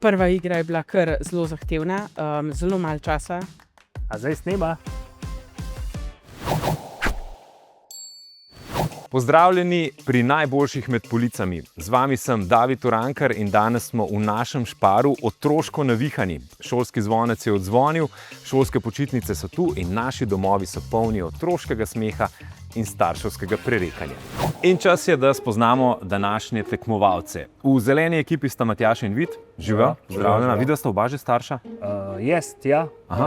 Prva igra je bila kar zelo zahtevna, zelo malo časa. A zdaj snema? Pozdravljeni pri najboljših med policami. Z vami sem David Urankar in danes smo v našem Šparu otroško navihani. Šolski zvonec je odzvonil, šolske počitnice so tu in naši domovi so polni otroškega smeha in starševskega prerekanja. In čas je, da spoznamo današnje tekmovalce. V zeleni ekipi sta Matjaž in Vid. Živijo, pozdravljena. Vidva sta oba že starša? Ja.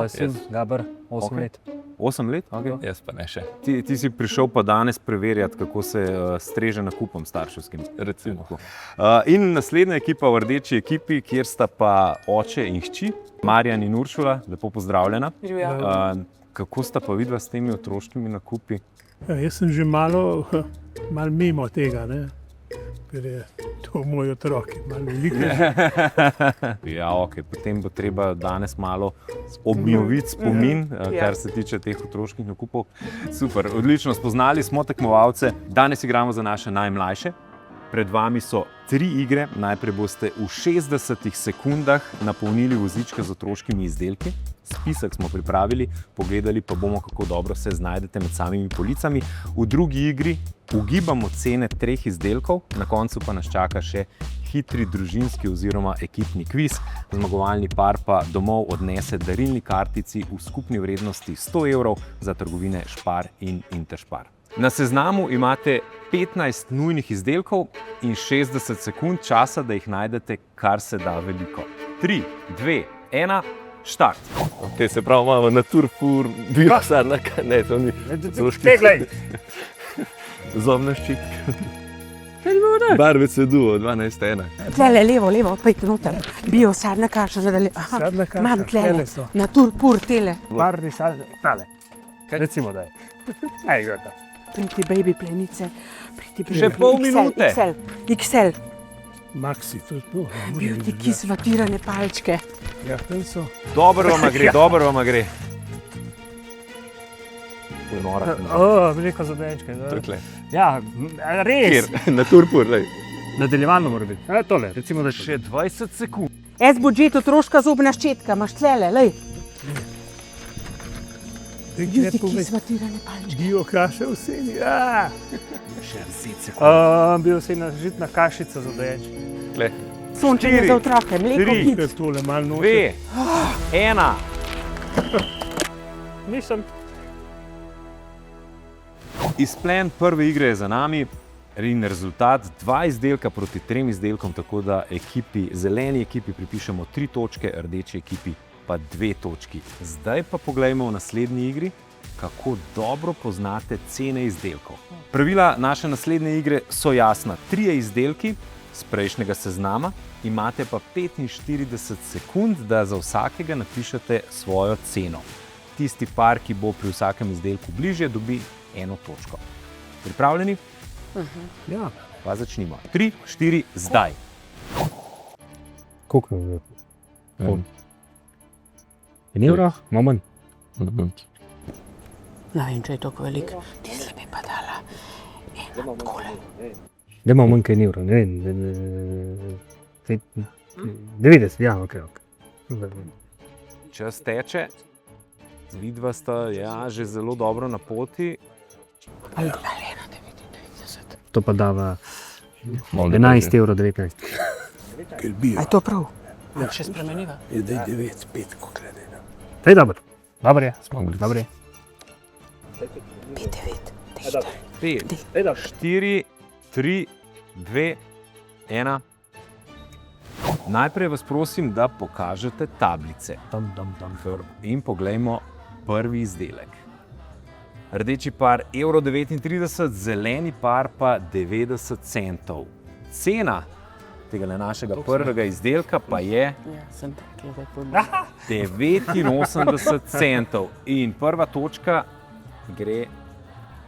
Sin Gaber, 8 let. 8 let? Okay. Jaz pa ne še. Ti si prišel pa danes preverjati, kako se streže nakupom starševskim. Recimo. In naslednja ekipa v rdeči ekipi, kjer sta pa oče in hči, Marjan in Uršula, lepo pozdravljena. Kako sta pa vidva s temi otroškimi nakupi? Jaz sem že malo mimo tega, ne? Ker je to moj otrok, malo veliko. Ja, ok, potem bo treba danes malo obnoviti spomin, kar se tiče teh otroških nakupov. Super, odlično, spoznali smo tekmovalce. Danes igramo za naše najmlajše. Pred vami so 3 igre. Najprej boste v 60 sekundah napolnili vozičke z otroškimi izdelki. Spisek smo pripravili, pogledali pa bomo, kako dobro se znajdete med samimi policami. V drugi igri ugibamo cene 3 izdelkov, na koncu pa nas čaka še hitri družinski oziroma ekipni kviz. Zmagovalni par pa domov odnese darilni kartici v skupni vrednosti 100 evrov za trgovine Špar in Interšpar. Na seznamu imate 15 nujnih izdelkov in 60 sekund časa, da jih najdete kar se da veliko. 3, 2, 1, štart! Okay, se pravi, imamo Naturpur, Biosarna, ne, to ni zloški. Teglej! Zobna ščitka. Barve Ceduo, 12:1. Tlele, levo, pojdi noter. Biosarna kaša, zadalje. Sadna kaša, Imam tlele, tele so. Naturpur, tele. Barvi sadne, tale. Recimo, da je. Aj, gledaj. Priti baby plenice. Še pol minute. XL. Maxi, to je to. Beauty kiss vatirane palčke. Ja, tam so. Dobro vama gre. Veliko zobenčke. Tukaj. Ja, res. Naturpur, lej. Nadaljevano mora biti. Tole, recimo, da Še 20 sekund. S-budžet otroška zobna ščetka, imaš tlele, lej. Beauty kiss vatirane palčke. Bio kaše v seni. Še 10 sekund. Bil si žitna kašica za dojenčke. Tle. Sončenje za otroke, mleko, tri. kit. Ker tole malo noče. 2, 1. Nisem. Izplen prve igre je za nami in rezultat 2 izdelka proti 3 izdelkom, tako da zeleni ekipi pripišemo 3 točke, rdeči ekipi pa 2 točki. Zdaj pa poglejmo v naslednji igri, kako dobro poznate cene izdelkov. Pravila naše naslednje igre so jasna. 3 izdelki z prejšnjega seznama, imate pa 45 sekund, da za vsakega napišete svojo ceno. Tisti par, ki bo pri vsakem izdelku bližje, dobi 1 točko. Pripravljeni? Ja. Pa začnimo. 3, 4, zdaj. Koliko je? En evro? Moment. Ne vem, če je toliko veliko. Tisle bi pa dala ena takole. Da imamo manj kaj en evro, ne vem. 90, ja, ok. Čas teče. Vidva sta že zelo dobro na poti. Ali 1,99. To pa dava 11 evrov, 19. Ker bio. A je to prav? Še spremeniva. Je daj 9,5, ko glede. To je dobro. Dobro je. Dobro je. 5,9. 5, 4, 3, 2, 1. Najprej vas prosim, da pokažete tablice. In poglejmo prvi izdelek. Rdeči par €1,39, zeleni par pa 90 centov. Cena tega našega prvega izdelka pa je 89 centov. In prva točka gre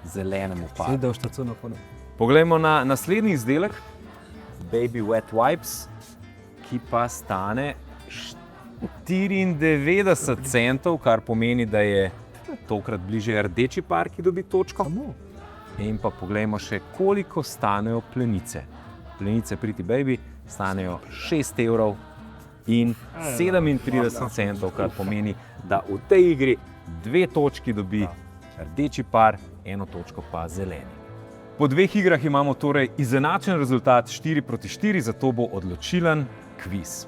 zelenemu paru. Poglejmo na naslednji izdelek, Baby Wet Wipes, ki pa stane 94 centov, kar pomeni, da je tokrat bližje rdeči par, ki dobi točko. In pa poglejmo še, koliko stanejo plenice. Plenice Pretty Baby stanejo 6 evrov in 37 centov, kar pomeni, da v tej igri 2 točki dobi rdeči par, 1 točko pa zeleni. Po 2 igrah imamo torej izenačen rezultat 4-4, zato bo odločilen kviz.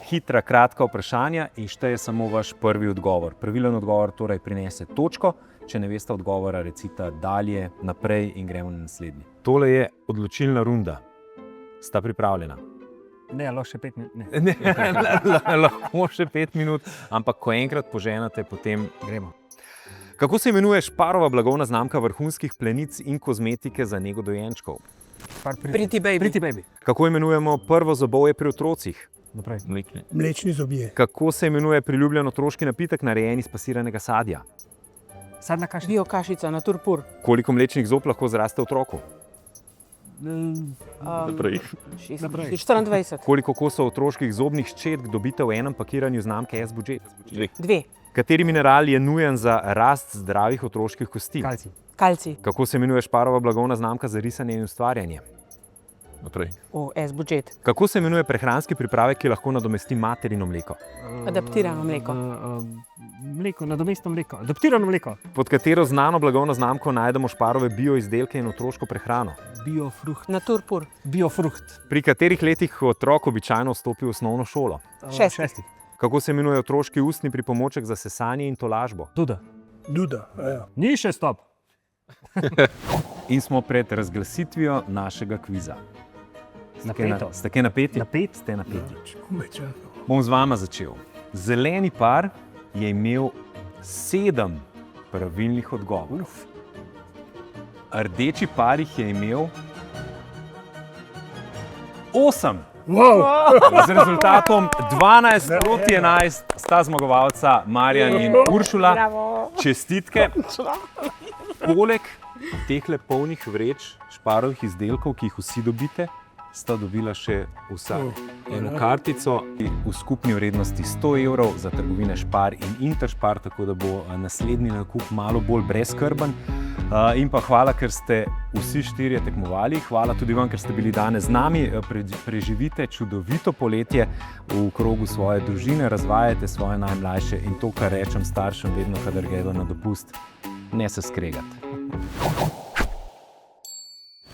Hitra, kratka vprašanja in šteje samo vaš prvi odgovor. Pravilen odgovor torej prinese točko, če ne veste odgovora, recite dalje, naprej in gremo na naslednji. Tole je odločilna runda. Sta pripravljena? Ne, lahko še 5 minut. Ne. Lahko še 5 minut, ampak ko enkrat poženete, potem Gremo. Kako se imenuje Šparova blagovna znamka vrhunskih plenic in kozmetike za nego dojenčkov? Pretty baby. Pretty baby. Kako imenujemo prvo zobovje pri otrocih? Naprej. Mlečni zobje. Kako se imenuje priljubljen otroški napitek, narejen iz pasiranega sadja? Sadna kaša. Bio kašica, naturpur. Koliko mlečnih zob lahko zraste otroku? Naprej. 24. Koliko kosov otroških zobnih ščetk dobite v enem pakiranju znamke S-Budget? 2. Kateri mineral je nujen za rast zdravih otroških kosti? Kalci. Kalci. Kako se imenuje Šparova blagovna znamka za risanje in ustvarjanje? Naprej. S-budžet. Kako se imenuje prehranski pripravek, ki lahko nadomesti materino mleko? Adaptirano mleko. Mleko, nadomestno mleko. Adaptirano mleko. Pod katero znano blagovno znamko najdemo Šparove bioizdelke in otroško prehrano? Biofruht. Naturpur. Biofruht. Pri katerih letih otrok običajno vstopi v osnovno šolo? 6. Kako se imenuje otroški ustni pripomoček za sesanje in tolažbo? Duda. Duda. Ja. Ni še stop. In smo pred razglasitvijo našega kviza. Napeto. Ste kaj napeti? Napet. Ste napeti. Komaj čakam. Bom z vama začel. Zeleni par je imel 7 pravilnih odgovorov. Rdeči par jih je imel 8. Wow. Z rezultatom 12-11 sta zmagovalca Marjan in Uršula. Čestitke. Poleg tehle polnih vreč Šparovih izdelkov, ki jih vsi dobite, sta dobila še vsak eno kartico v skupni vrednosti 100 evrov za trgovine Špar in Interšpar, tako da bo naslednji nakup malo bolj brezskrben. In pa hvala, ker ste vsi 4 tekmovali. Hvala tudi vam, ker ste bili danes z nami. Preživite čudovito poletje v krogu svoje družine, razvajajte svoje najmlajše in to, kar rečem staršem vedno, kadar gredo na dopust, ne se skregati.